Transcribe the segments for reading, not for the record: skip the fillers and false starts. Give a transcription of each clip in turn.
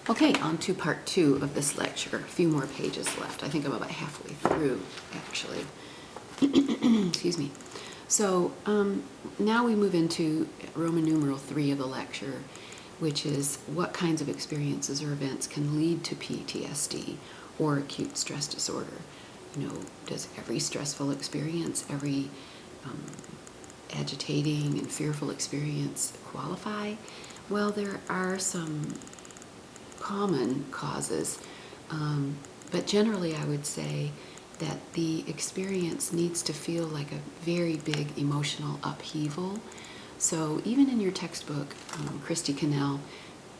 Okay, on to part 2 of this lecture. A few more pages left. I think I'm about halfway through, actually. Excuse me. So now we move into Roman numeral 3 of the lecture, which is what kinds of experiences or events can lead to PTSD or acute stress disorder. You know, does every stressful experience, every agitating and fearful experience qualify? Well, there are some common causes, but generally I would say that the experience needs to feel like a very big emotional upheaval. So even in your textbook, Christy Cannell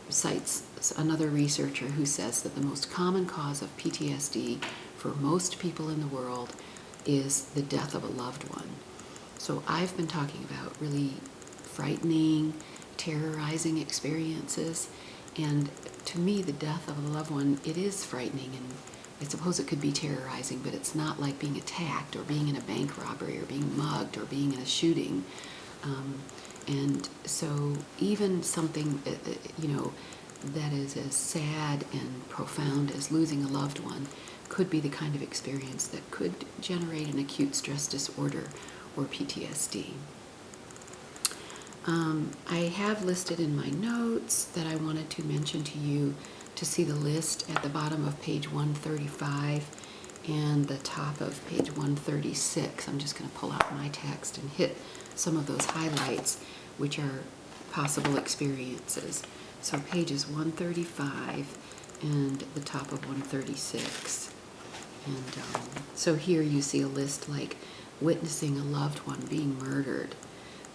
cites another researcher who says that the most common cause of PTSD for most people in the world is the death of a loved one. So I've been talking about really frightening, terrorizing experiences, and to me the death of a loved one, it is frightening, and I suppose it could be terrorizing, but it's not like being attacked or being in a bank robbery or being mugged or being in a shooting. And so even something, that is as sad and profound as losing a loved one could be the kind of experience that could generate an acute stress disorder or PTSD. I have listed in my notes that I wanted to mention to you to see the list at the bottom of page 135 and the top of page 136. I'm just going to pull out my text and hit some of those highlights, which are possible experiences. So pages 135 and the top of 136. And so here you see a list like witnessing a loved one being murdered,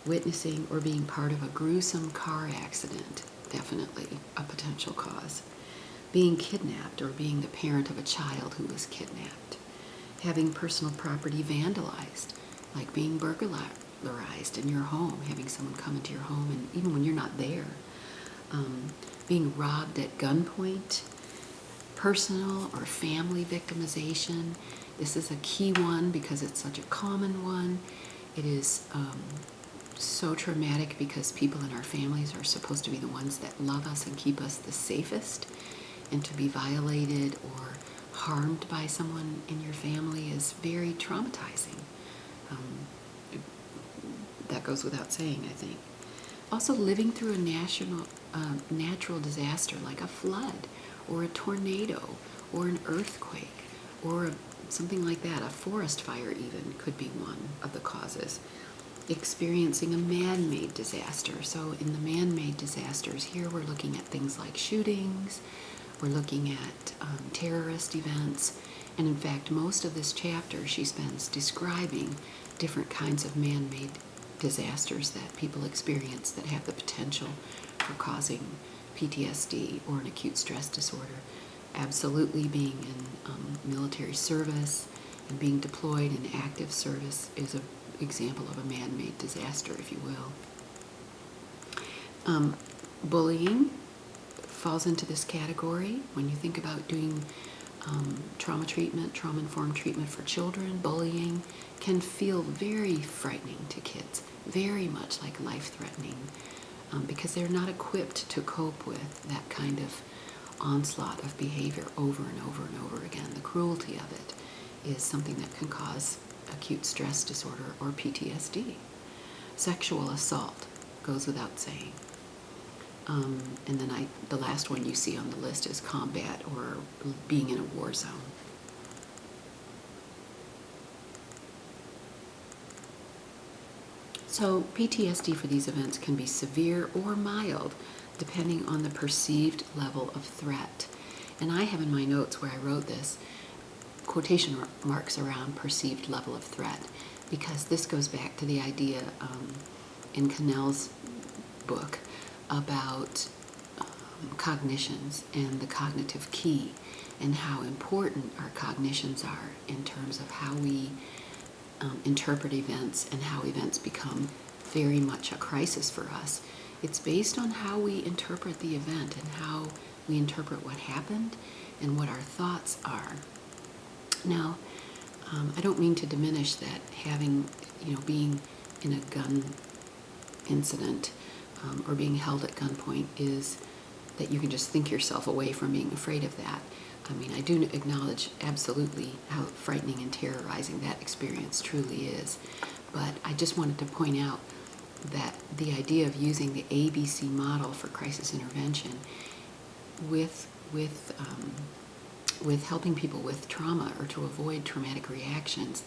witnessing or being part of a gruesome car accident, definitely a potential cause, being kidnapped or being the parent of a child who was kidnapped, having personal property vandalized, like being burglarized in your home, having someone come into your home, and even when you're not there, being robbed at gunpoint, personal or family victimization. This is a key one because it's such a common one. It is so traumatic because people in our families are supposed to be the ones that love us and keep us the safest, and to be violated or harmed by someone in your family is very traumatizing. That goes without saying, I think. Also, living through a natural disaster like a flood or a tornado or an earthquake or something like that, a forest fire even could be one of the causes. Experiencing a man-made disaster. So in the man-made disasters, here we're looking at things like shootings, we're looking at terrorist events, and in fact most of this chapter she spends describing different kinds of man-made disasters that people experience that have the potential for causing PTSD or an acute stress disorder. Absolutely being in military service and being deployed in active service is an example of a man-made disaster, if you will. Bullying falls into this category. When you think about doing trauma-informed treatment for children, bullying can feel very frightening to kids, very much like life-threatening, because they're not equipped to cope with that kind of onslaught of behavior over and over and over again. The cruelty of it is something that can cause acute stress disorder or PTSD. Sexual assault goes without saying. And then the last one you see on the list is combat or being in a war zone. So PTSD for these events can be severe or mild, depending on the perceived level of threat. And I have in my notes where I wrote this, quotation marks around perceived level of threat, because this goes back to the idea in Cannell's book about cognitions and the cognitive key and how important our cognitions are in terms of how we interpret events and how events become very much a crisis for us. It's based on how we interpret the event and how we interpret what happened and what our thoughts are. Now, I don't mean to diminish that being in a gun incident or being held at gunpoint is that you can just think yourself away from being afraid of that. I mean, I do acknowledge absolutely how frightening and terrorizing that experience truly is. But I just wanted to point out that the idea of using the ABC model for crisis intervention with helping people with trauma or to avoid traumatic reactions,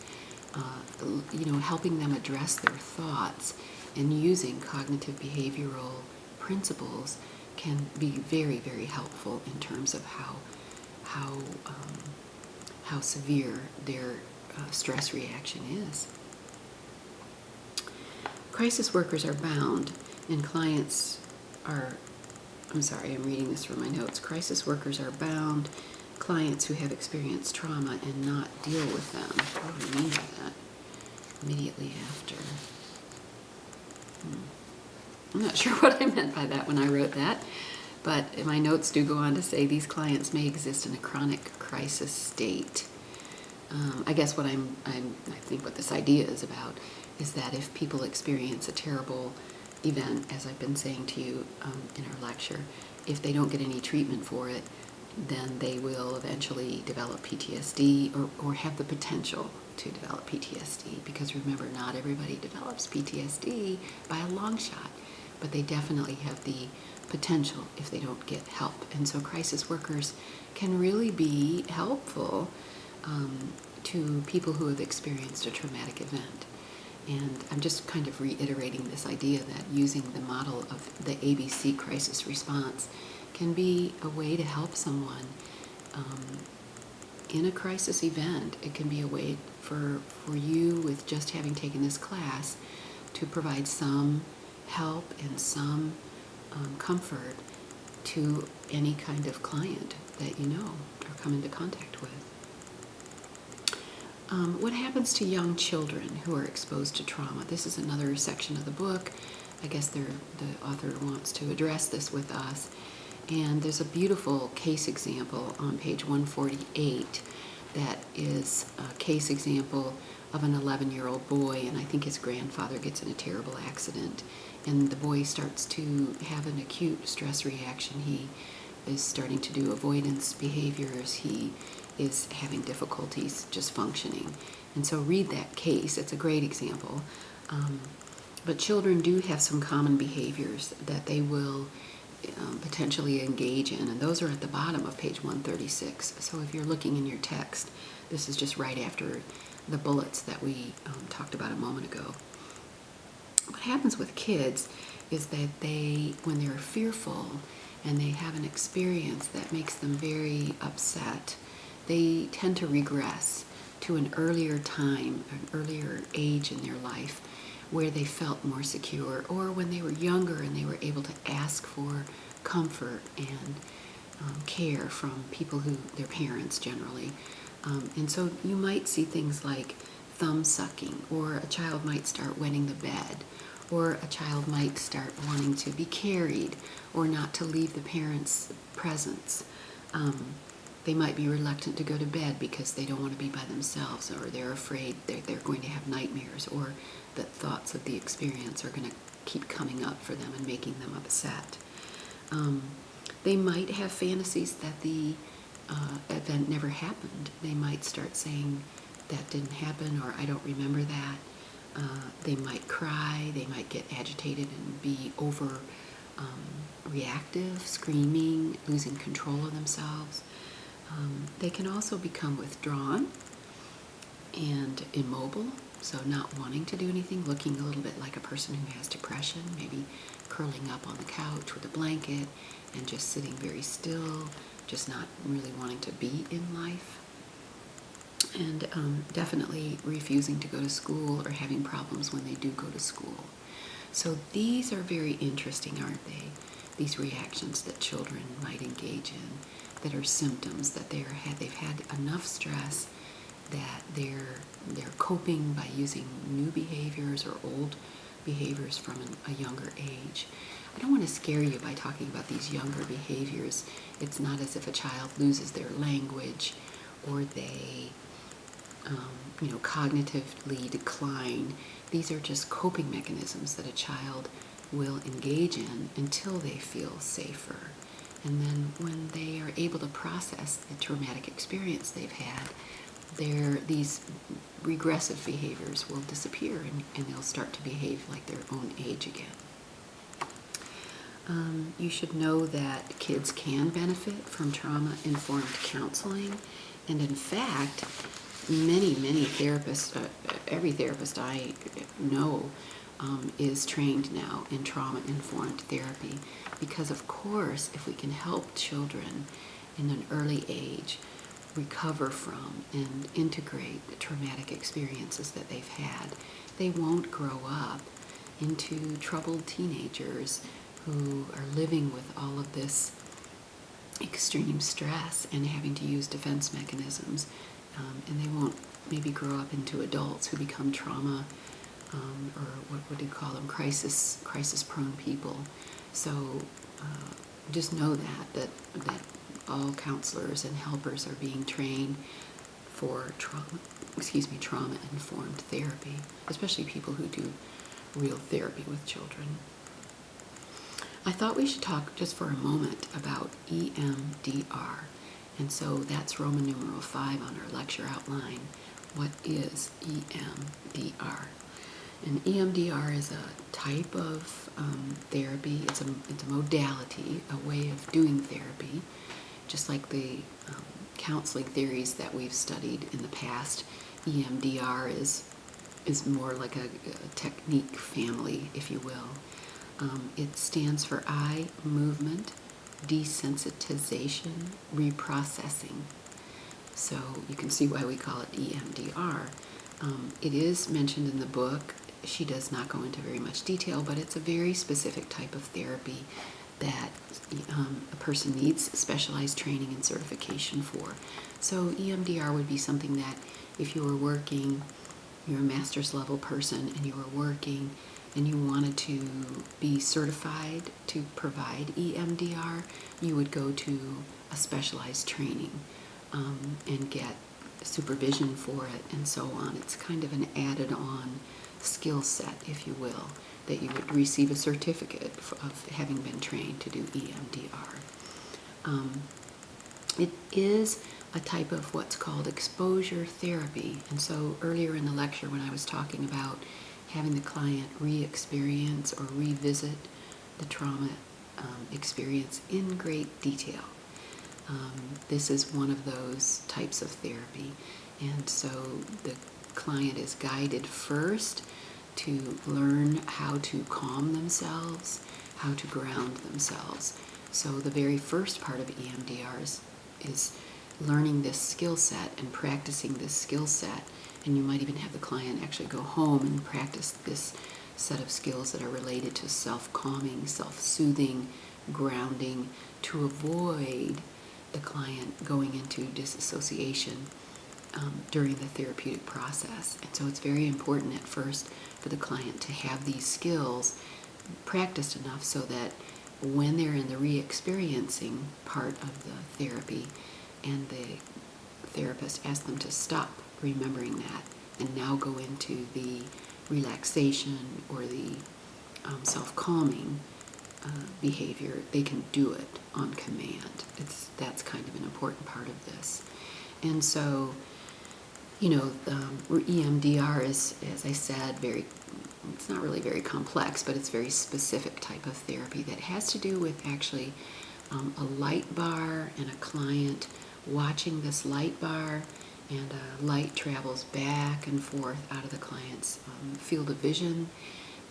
helping them address their thoughts and using cognitive behavioral principles can be very, very helpful in terms of how severe their stress reaction is. Crisis workers are bound, and clients are, I'm sorry, I'm reading this from my notes. Crisis workers are bound clients who have experienced trauma and not deal with them. What do we mean by that? Immediately after. I'm not sure what I meant by that when I wrote that, but my notes do go on to say these clients may exist in a chronic crisis state. I guess what I think what this idea is about is that if people experience a terrible event, as I've been saying to you in our lecture, if they don't get any treatment for it, then they will eventually develop PTSD or have the potential to develop PTSD. Because remember, not everybody develops PTSD by a long shot, but they definitely have the potential if they don't get help. And so crisis workers can really be helpful to people who have experienced a traumatic event. And I'm just kind of reiterating this idea that using the model of the ABC crisis response can be a way to help someone in a crisis event. It can be a way for you, with just having taken this class, to provide some help and some comfort to any kind of client that you know or come into contact with. What happens to young children who are exposed to trauma? This is another section of the book. I guess the author wants to address this with us. And there's a beautiful case example on page 148 that is a case example of an 11-year-old boy, and I think his grandfather gets in a terrible accident, and the boy starts to have an acute stress reaction. He is starting to do avoidance behaviors. He is having difficulties just functioning. And so read that case. It's a great example. But children do have some common behaviors that they will potentially engage in, and those are at the bottom of page 136. So if you're looking in your text, this is just right after the bullets that we talked about a moment ago. What happens with kids is that when they're fearful and they have an experience that makes them very upset, they tend to regress to an earlier time, an earlier age in their life, where they felt more secure, or when they were younger and they were able to ask for comfort and care from people their parents generally. And so you might see things like thumb sucking, or a child might start wetting the bed, or a child might start wanting to be carried or not to leave the parents' presence. They might be reluctant to go to bed because they don't want to be by themselves, or they're afraid they're going to have nightmares, or that thoughts of the experience are going to keep coming up for them and making them upset. They might have fantasies that the event never happened. They might start saying, that didn't happen, or I don't remember that. They might cry, they might get agitated and be reactive, screaming, losing control of themselves. They can also become withdrawn and immobile, so not wanting to do anything, looking a little bit like a person who has depression, maybe curling up on the couch with a blanket and just sitting very still, just not really wanting to be in life. And definitely refusing to go to school or having problems when they do go to school. So these are very interesting, aren't they? These reactions that children might engage in, that are symptoms that they've had enough stress that they're coping by using new behaviors or old behaviors from a younger age. I don't want to scare you by talking about these younger behaviors. It's not as if a child loses their language or they cognitively decline. These are just coping mechanisms that a child will engage in until they feel safer. And then when they are able to process the traumatic experience they've had, these regressive behaviors will disappear, and they'll start to behave like their own age again. You should know that kids can benefit from trauma-informed counseling, and in fact, many therapists, every therapist I know is trained now in trauma-informed therapy, because of course, if we can help children in an early age recover from and integrate the traumatic experiences that they've had, they won't grow up into troubled teenagers who are living with all of this extreme stress and having to use defense mechanisms, and they won't maybe grow up into adults who become trauma or what do you call them, crisis prone people. So just know that all counselors and helpers are being trained for trauma-informed therapy, especially people who do real therapy with children. I thought we should talk just for a moment about EMDR. And so that's Roman numeral 5 on our lecture outline. What is EMDR? And EMDR is a type of therapy. It's a modality, a way of doing therapy, just like the counseling theories that we've studied in the past. EMDR is more like a technique family, if you will. It stands for eye movement desensitization reprocessing. So you can see why we call it EMDR. It is mentioned in the book. She does not go into very much detail, but it's a very specific type of therapy that a person needs specialized training and certification for. So EMDR would be something that if you were working, you're a master's level person and you were working and you wanted to be certified to provide EMDR, you would go to a specialized training and get supervision for it and so on. It's kind of an added on skill set, if you will, that you would receive a certificate of having been trained to do EMDR. It is a type of what's called exposure therapy. And so earlier in the lecture when I was talking about having the client re-experience or revisit the trauma experience in great detail, this is one of those types of therapy. And so the client is guided first to learn how to calm themselves, how to ground themselves. So the very first part of EMDR is learning this skill set and practicing this skill set. And you might even have the client actually go home and practice this set of skills that are related to self-calming, self-soothing, grounding, to avoid the client going into disassociation during the therapeutic process. And so it's very important at first for the client to have these skills practiced enough so that when they're in the re-experiencing part of the therapy and the therapist asks them to stop remembering that and now go into the relaxation or the self-calming behavior, they can do it on command. That's kind of an important part of this. And so, EMDR is, as I said, it's not really very complex, but it's a very specific type of therapy that has to do with actually a light bar and a client watching this light bar, and light travels back and forth out of the client's field of vision,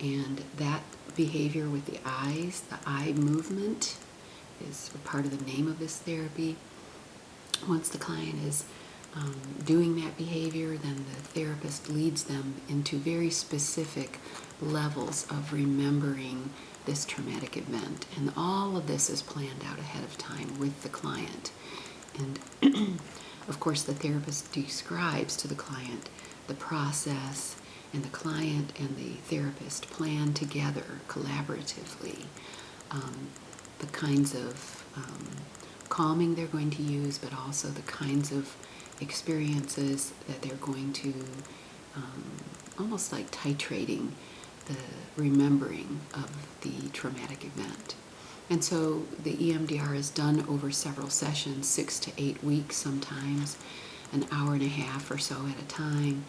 and that behavior with the eyes, the eye movement, is a part of the name of this therapy. Once the client is doing that behavior, then the therapist leads them into very specific levels of remembering this traumatic event. And all of this is planned out ahead of time with the client. And of course, the therapist describes to the client the process, and the client and the therapist plan together collaboratively the kinds of calming they're going to use, but also the kinds of experiences that they're going to, almost like titrating the remembering of the traumatic event. And so the EMDR is done over several sessions, 6 to 8 weeks sometimes, an hour and a half or so at a time.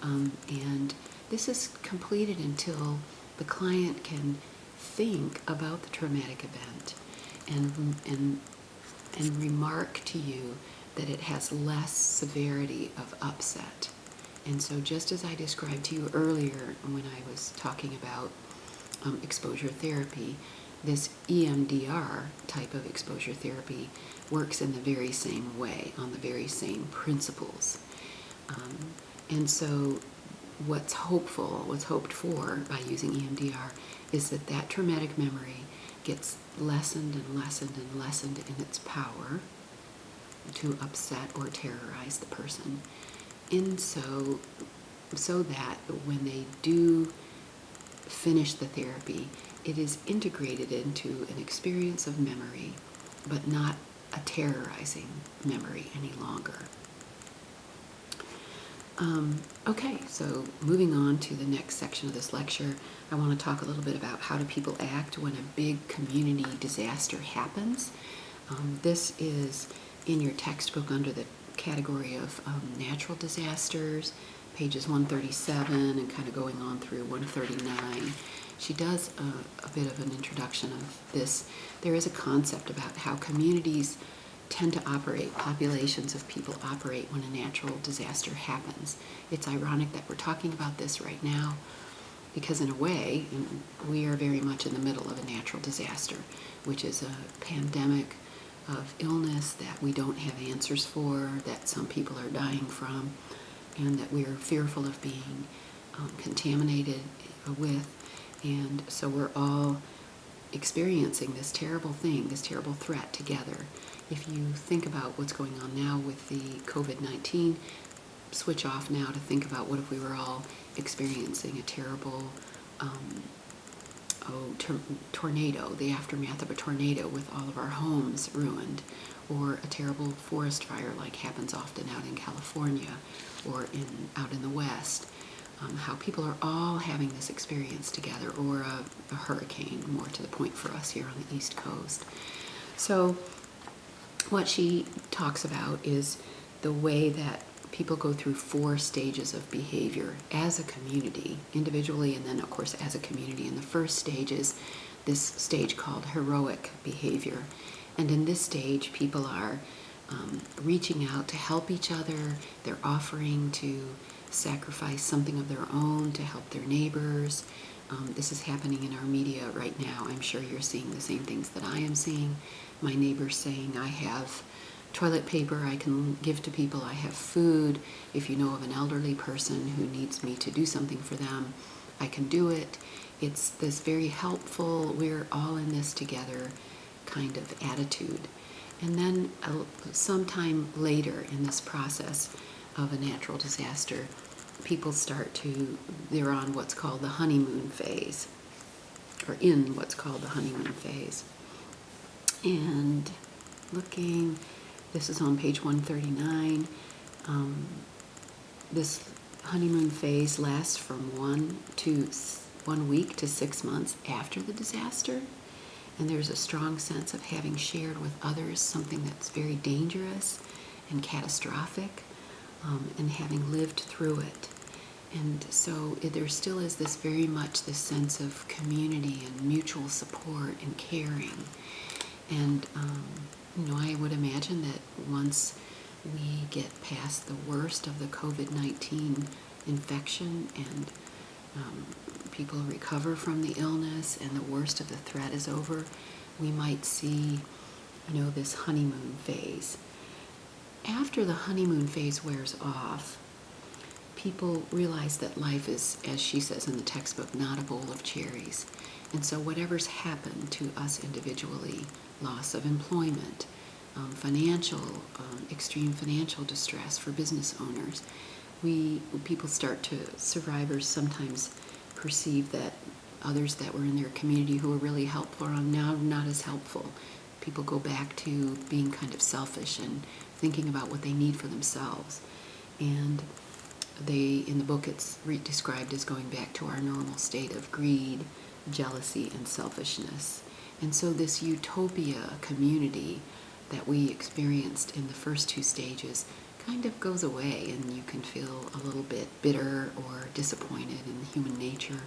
And this is completed until the client can think about the traumatic event and remark to you that it has less severity of upset. And so just as I described to you earlier when I was talking about exposure therapy, this EMDR type of exposure therapy works in the very same way, on the very same principles. And so what's hoped for by using EMDR is that that traumatic memory gets lessened and lessened and lessened in its power to upset or terrorize the person. And so that when they do finish the therapy, it is integrated into an experience of memory, but not a terrorizing memory any longer. Okay, so moving on to the next section of this lecture, I want to talk a little bit about how do people act when a big community disaster happens. This is in your textbook under the category of natural disasters, pages 137 and kind of going on through 139. She does a bit of an introduction of this. There is a concept about how communities tend to operate, populations of people operate when a natural disaster happens. It's ironic that we're talking about this right now because in a way, we are very much in the middle of a natural disaster, which is a pandemic of illness that we don't have answers for, that some people are dying from, and that we are fearful of being contaminated with. And so we're all experiencing this terrible thing, this terrible threat together. If you think about what's going on now with the COVID-19, switch off now to think about what if we were all experiencing a terrible tornado, the aftermath of a tornado with all of our homes ruined, or a terrible forest fire like happens often out in California or out in the West. How people are all having this experience together, or a hurricane, more to the point for us here on the East Coast. So what she talks about is the way that people go through 4 stages of behavior as a community, individually, and then, of course, as a community. And the first stage is this stage called heroic behavior. And in this stage, people are reaching out to help each other. They're offering to sacrifice something of their own to help their neighbors. This is happening in our media right now. I'm sure you're seeing the same things that I am seeing. My neighbors saying, I have toilet paper I can give to people, I have food. If you know of an elderly person who needs me to do something for them, I can do it. It's this very helpful, we're all in this together kind of attitude. And then sometime later in this process of a natural disaster, people they're on what's called the honeymoon phase, or in what's called the honeymoon phase. And this is on page 139. This honeymoon phase lasts from 1 week to 6 months after the disaster. And there's a strong sense of having shared with others something that's very dangerous and catastrophic, and having lived through it. And so there still is very much this sense of community and mutual support and caring. And, I would imagine that once we get past the worst of the COVID-19 infection and people recover from the illness and the worst of the threat is over, we might see, this honeymoon phase. After the honeymoon phase wears off, people realize that life is, as she says in the textbook, not a bowl of cherries. And so whatever's happened to us individually, loss of employment, extreme financial distress for business owners, survivors sometimes perceive that others that were in their community who were really helpful are now not as helpful. People go back to being kind of selfish and thinking about what they need for themselves. And in the book, it's described as going back to our normal state of greed, jealousy, and selfishness. And so this utopia community that we experienced in the first two stages kind of goes away, and you can feel a little bit bitter or disappointed in human nature.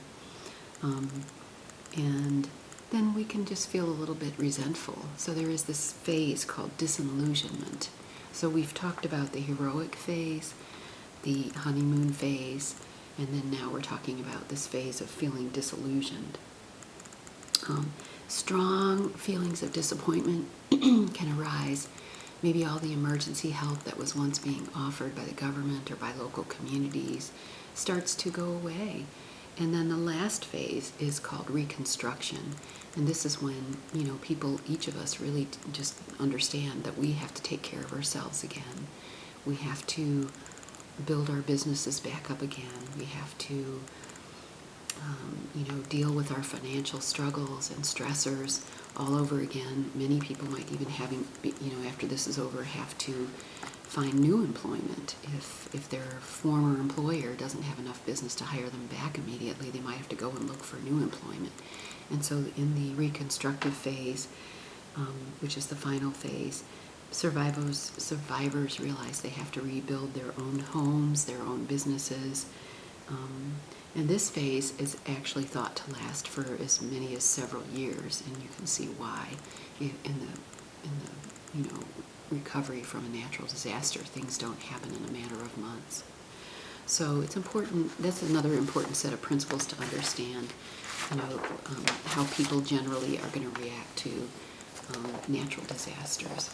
And then we can just feel a little bit resentful. So there is this phase called disillusionment. So we've talked about the heroic phase, the honeymoon phase, and then now we're talking about this phase of feeling disillusioned. Strong feelings of disappointment can arise. Maybe all the emergency help that was once being offered by the government or by local communities starts to go away. And then the last phase is called reconstruction. And this is when, people, each of us really just understand that we have to take care of ourselves again. We have to build our businesses back up again. We have to, deal with our financial struggles and stressors all over again. Many people might even after this is over, have to find new employment. If their former employer doesn't have enough business to hire them back immediately, they might have to go and look for new employment. And so in the reconstructive phase, which is the final phase, survivors realize they have to rebuild their own homes, their own businesses. And this phase is actually thought to last for as many as several years, and you can see why. In the recovery from a natural disaster, things don't happen in a matter of months. So it's important. That's another important set of principles to understand. How people generally are going to react to natural disasters.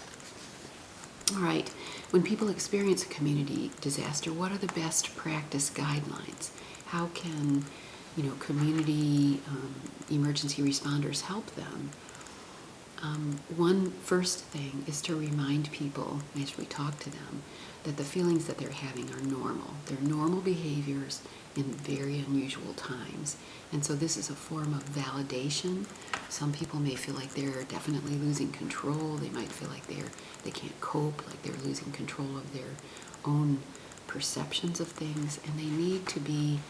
All right. When people experience a community disaster, what are the best practice guidelines? How can, community emergency responders help them? One first thing is to remind people, as we talk to them, that the feelings that they're having are normal. They're normal behaviors in very unusual times. And so this is a form of validation. Some people may feel like they're definitely losing control. They might feel like they can't cope, like they're losing control of their own perceptions of things, and they need to be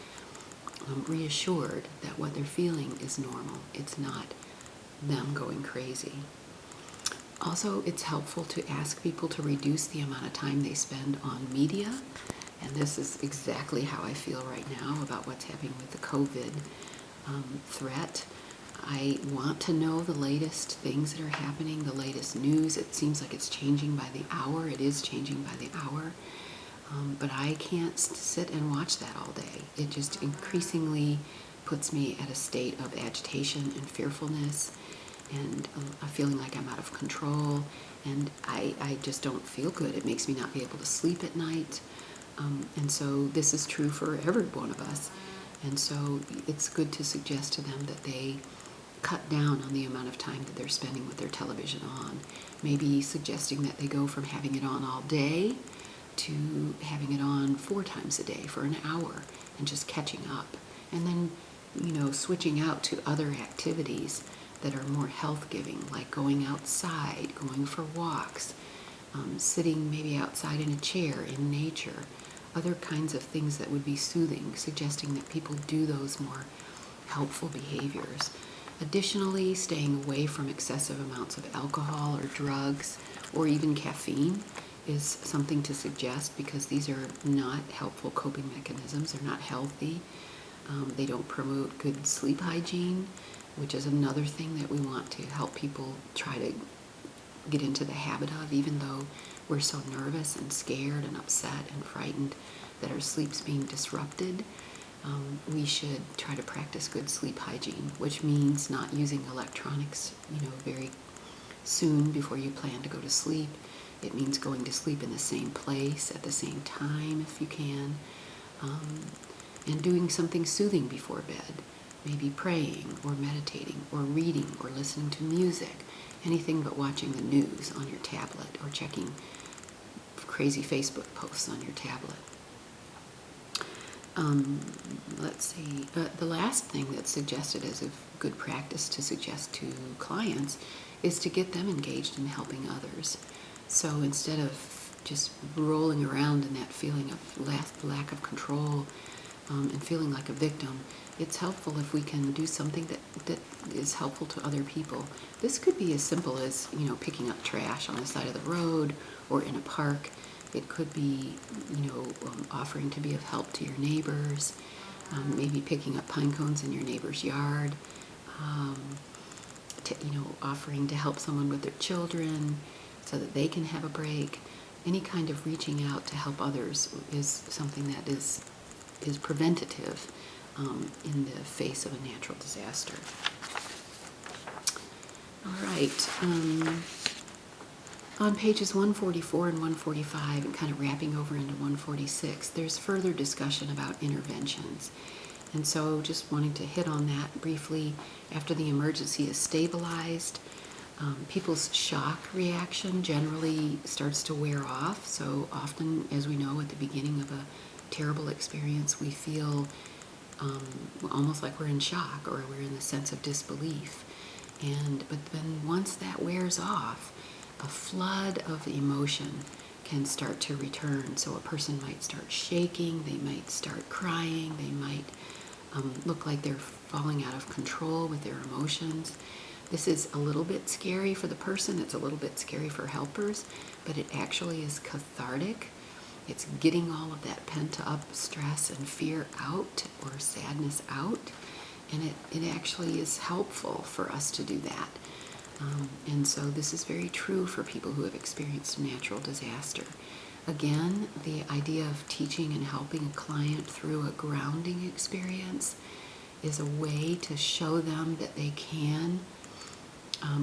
reassured that what they're feeling is normal. It's not them going crazy. Also, it's helpful to ask people to reduce the amount of time they spend on media, and this is exactly how I feel right now about what's happening with the COVID threat. I want to know the latest things that are happening, the latest news. It seems like it's changing by the hour. It is changing by the hour. But I can't sit and watch that all day. It just increasingly puts me at a state of agitation and fearfulness, and a feeling like I'm out of control, and I just don't feel good. It makes me not be able to sleep at night. And so this is true for every one of us. And so it's good to suggest to them that they cut down on the amount of time that they're spending with their television on. Maybe suggesting that they go from having it on all day to having it on 4 times a day for an hour and just catching up. And then, switching out to other activities that are more health-giving, like going outside, going for walks, sitting maybe outside in a chair in nature, other kinds of things that would be soothing, suggesting that people do those more helpful behaviors. Additionally, staying away from excessive amounts of alcohol or drugs or even caffeine is something to suggest, because these are not helpful coping mechanisms. They're not healthy. They don't promote good sleep hygiene, which is another thing that we want to help people try to get into the habit of, even though we're so nervous and scared and upset and frightened that our sleep's being disrupted. We should try to practice good sleep hygiene, which means not using electronics, very soon before you plan to go to sleep. It means going to sleep in the same place at the same time if you can, and doing something soothing before bed, maybe praying or meditating or reading or listening to music, anything but watching the news on your tablet or checking crazy Facebook posts on your tablet. Let's see. The last thing that's suggested as a good practice to suggest to clients is to get them engaged in helping others. So instead of just rolling around in that feeling of lack of control and feeling like a victim, it's helpful if we can do something that is helpful to other people. This could be as simple as, picking up trash on the side of the road or in a park. It could be, offering to be of help to your neighbors, maybe picking up pine cones in your neighbor's yard, offering to help someone with their children so that they can have a break. Any kind of reaching out to help others is something that is preventative in the face of a natural disaster. All right. On pages 144 and 145, and kind of wrapping over into 146, there's further discussion about interventions. And so just wanting to hit on that briefly, after the emergency is stabilized, people's shock reaction generally starts to wear off. So often, as we know, at the beginning of a terrible experience, we feel almost like we're in shock or we're in the sense of disbelief. But then once that wears off, a flood of emotion can start to return. So a person might start shaking, they might start crying, they might look like they're falling out of control with their emotions. This is a little bit scary for the person, it's a little bit scary for helpers, but it actually is cathartic. It's getting all of that pent-up stress and fear out, or sadness out, and it actually is helpful for us to do that. And so this is very true for people who have experienced a natural disaster. Again, the idea of teaching and helping a client through a grounding experience is a way to show them that they can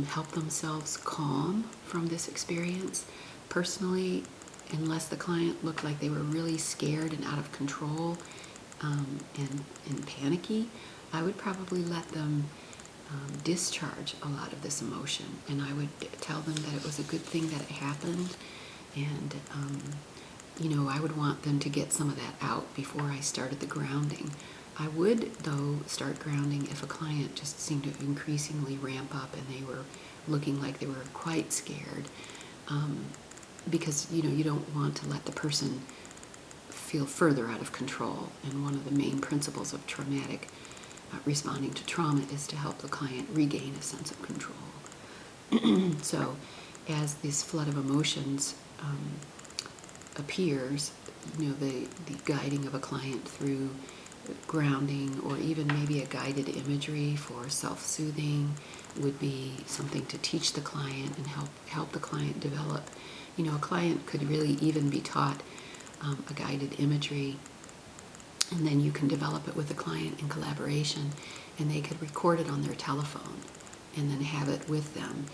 help themselves calm from this experience. Personally, unless the client looked like they were really scared and out of control and panicky, I would probably let them discharge a lot of this emotion, and I would tell them that it was a good thing that it happened, and I would want them to get some of that out before I started the grounding. I would, though, start grounding if a client just seemed to increasingly ramp up and they were looking like they were quite scared, because you don't want to let the person feel further out of control. And one of the main principles of traumatic responding to trauma is to help the client regain a sense of control. So as this flood of emotions appears, the guiding of a client through grounding, or even maybe a guided imagery for self-soothing, would be something to teach the client and help the client develop. A client could really even be taught a guided imagery, and then you can develop it with the client in collaboration, and they could record it on their telephone and then have it with them.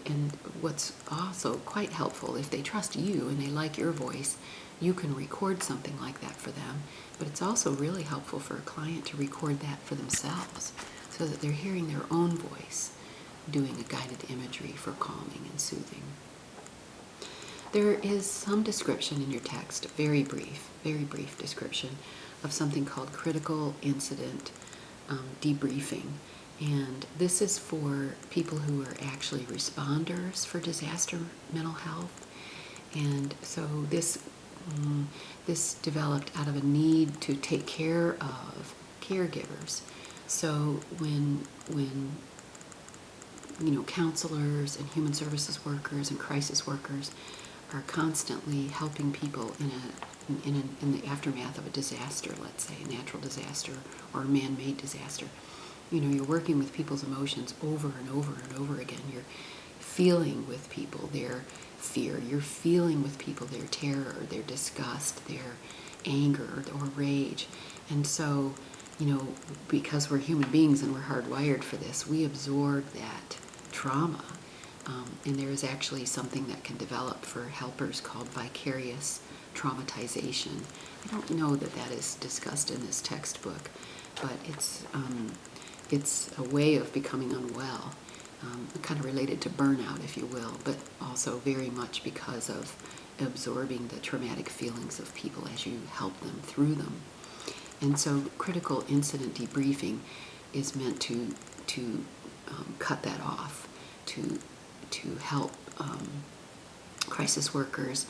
And what's also quite helpful, if they trust you and they like your voice, you can record something like that for them. But it's also really helpful for a client to record that for themselves, so that they're hearing their own voice doing a guided imagery for calming and soothing. There is some description in your text, very brief description of something called critical incident debriefing. And this is for people who are actually responders for disaster mental health. And so this developed out of a need to take care of caregivers. So when counselors and human services workers and crisis workers are constantly helping people in the aftermath of a disaster, let's say a natural disaster or a man-made disaster, you're working with people's emotions over and over and over again. You're feeling with people their fear. You're feeling with people their terror, their disgust, their anger or rage. And so, because we're human beings and we're hardwired for this, we absorb that trauma. And there is actually something that can develop for helpers called vicarious traumatization. I don't know that is discussed in this textbook, but it's a way of becoming unwell, kind of related to burnout, if you will, but also very much because of absorbing the traumatic feelings of people as you help them through them. And so critical incident debriefing is meant to cut that off, to help crisis workers